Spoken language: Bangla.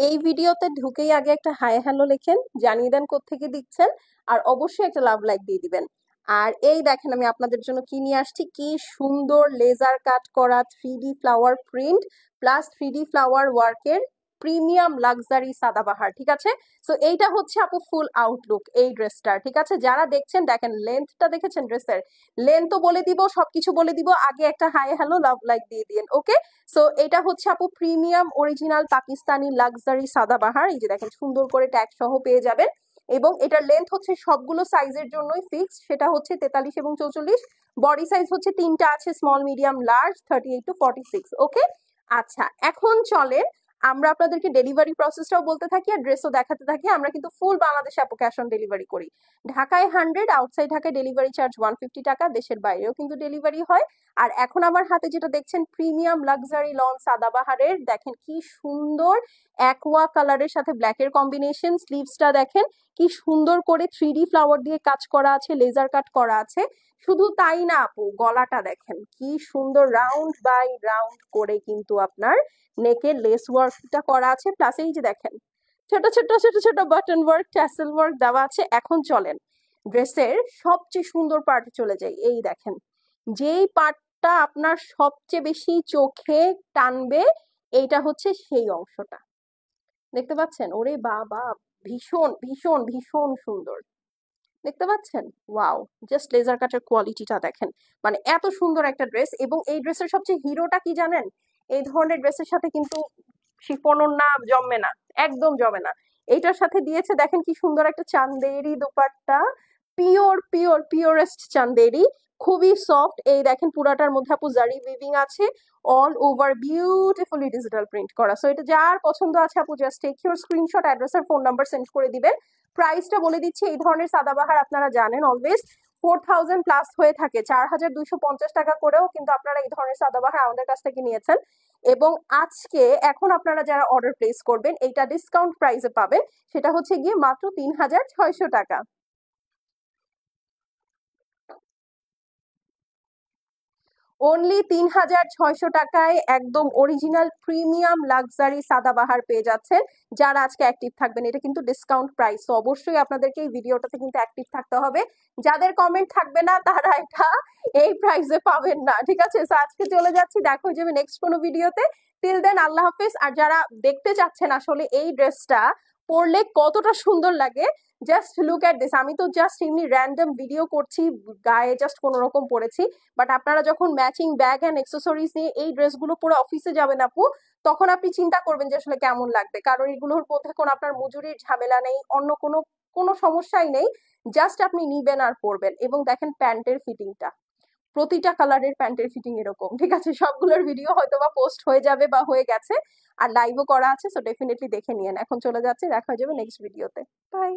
এই ভিডিওতে ঢুকেই আগে একটা হাই হ্যালো লেখেন, জানিয়ে দেন কোত্থেকে দিচ্ছেন, আর অবশ্যই একটা লাভ লাইক দিয়ে দিবেন। আর এই দেখেন আমি আপনাদের জন্য কি নিয়ে আসছি, কি সুন্দর লেজার কাট করা 3D flower print plus 3D flower ওয়ার্কের প্রিমিয়াম লাক্সারি সাদাবাহার। ঠিক আছে, সো এইটা হচ্ছে আপু ফুল আউটলুক এই ড্রেসটার। ঠিক আছে, যারা দেখছেন দেখেন লেন্থটা দেখেছেন, ড্রেসের লেন্থও বলে দিব, সবকিছু বলে দিব, আগে একটা হাই হ্যালো লাভ লাইক দিয়ে দিন। ওকে, সো এটা হচ্ছে আপু premium original Pakistani luxury Sadabahar. এই যে দেখেন সুন্দর করে ট্যাগ সহ পেয়ে যাবেন, এবং এটার লেন্থ হচ্ছে সবগুলো সাইজের জন্যই ফিক্স, সেটা হচ্ছে 43 এবং 44। বডি সাইজ হচ্ছে তিনটা আছে, স্মল মিডিয়াম লার্জ, 38 টু 46। ওকে, আচ্ছা এখন চলে আমরা আপনাদেরকে ডেলিভারি প্রসেসটাও বলতে থাকি আর ড্রেসও দেখাতে থাকি। আমরা কিন্তু ফুল বাংলাদেশে আপু ক্যাশ অন ডেলিভারি করি। ঢাকায় 100, আউটসাইড ঢাকায় ডেলিভারি চার্জ 150 টাকা, দেশের বাইরেও কিন্তু ডেলিভারি হয়। আর এখন আমার হাতে যেটা দেখছেন প্রিমিয়াম লাক্সারি লন সাদাবাহারের, দেখেন কি সুন্দর অ্যাকোয়া কালারের সাথে ব্ল্যাকের কম্বিনেশন। স্লিভসটা দেখেন কি সুন্দর করে 3D ফ্লাওয়ার দিয়ে কাজ করা আছে, লেজার কাট করা আছে। শুধু তাই না আপু, গলাটা দেখেন কি সুন্দর রাউন্ড বাই রাউন্ড করে কিন্তু আপনার নেকের লেস ওয়ার্কটা করা আছে, প্লাস এই যে দেখেন ছোট ছোট ছোট ছোট বাটন ওয়ার্ক, ট্যাসেল ওয়ার্ক দেওয়া আছে। এখন চলেন ড্রেসের সবচেয়ে সুন্দর পার্টে চলে যাই। এই দেখেন যেই পার্টটা আপনার সবচেয়ে বেশি চোখে টানবে, এইটা হচ্ছে সেই অংশটা। দেখতে পাচ্ছেন? ওরে বাবা, ভীষণ ভীষণ ভীষণ সুন্দর। দেখতে পাচ্ছেন? ওয়াও, জাস্ট লেজার কাটের কোয়ালিটিটা দেখেন, মানে এত সুন্দর একটা ড্রেস। এবং এই ড্রেসের সবচেয়ে হিরোটা কি জানেন? এই ধরনের ড্রেসের সাথে কিন্তু শিফন ওড়না জমে না, একদম জমে না। এইটার সাথে দিয়েছে দেখেন কি সুন্দর একটা Chanderi dupatta, pure pure purest Chanderi, খুবই সফট। এই দেখেন পুরাটার মধ্যে আপু জারি উইভিং আছে, all over beautifully digital print করা। সো এটা যার পছন্দ আছে আপু just take your screenshot, address আর ফোন নাম্বার সেন্ড করে দিবেন। প্রাইসটা বলে দিচ্ছি, এই ধরনের সাদাবাহার আপনারা জানেন অলওয়েজ 4000 প্লাস হয়ে থাকে, 4250 টাকা করেও কিন্তু আপনারা এই ধরনের সাদাবাহার আমাদের কাছ থেকে নিয়েছেন। এবং আজকে এখন আপনারা যারা অর্ডার প্লেস করবেন এইটা ডিসকাউন্ট প্রাইসে পাবেন, সেটা হচ্ছে গিয়ে মাত্র 3600 টাকা। অনলি 3600 টাকায় একদম অরিজিনাল প্রিমিয়াম লাক্সারি সাদাবাহার পেয়ে যাচ্ছেন যারা আজকে অ্যাক্টিভ থাকবেন। এটা কিন্তু ডিসকাউন্ট প্রাইস, তো অবশ্যই আপনাদেরকে এই ভিডিওটাতে কিন্তু অ্যাক্টিভ থাকতে হবে। যাদের কমেন্ট থাকবে না তারা এটা এই প্রাইসে পাবেন না। ঠিক আছে, সো আজকে চলে যাচ্ছি, দেখা হয়ে যাবে নেক্সট কোনো ভিডিওতে। টিল দেন আল্লাহ হাফিজ। আর যারা দেখতে চাচ্ছেন আসলে এই ড্রেসটা পরলে কতটা সুন্দর লাগে, জাস্ট লুক এট দিস। আমি তো জাস্ট এমনি র্যান্ডম ভিডিও করছি, গায়ে জাস্ট কোনো রকম পরেছি, বাট আপনারা যখন ম্যাচিং ব্যাগ অ্যান্ড অ্যাক্সেসরিজ নিয়ে এই ড্রেসগুলো পরে অফিসে যাবেন আপু, তখন আপনি চিন্তা করবেন যে আসলে কেমন লাগবে, কারণ এগুলোর মধ্যে কোনো আপনার মজুরির ঝামেলা নেই, অন্য কোনো কোনো সমস্যাই নেই। জাস্ট আপনি নিবেন আর পরবেন। এবং দেখেন প্যান্টের ফিটিংটা, প্রতিটা কালারের প্যান্টের ফিটিং এরকম। ঠিক আছে, সবগুলোর ভিডিও হয়তো বা পোস্ট হয়ে যাবে বা হয়ে গেছে, আর লাইভও করা আছে, সো ডেফিনেটলি দেখে নিয়েন। এখন চলে যাচ্ছে, দেখা হয়ে যাবে নেক্সট ভিডিওতে। বাই।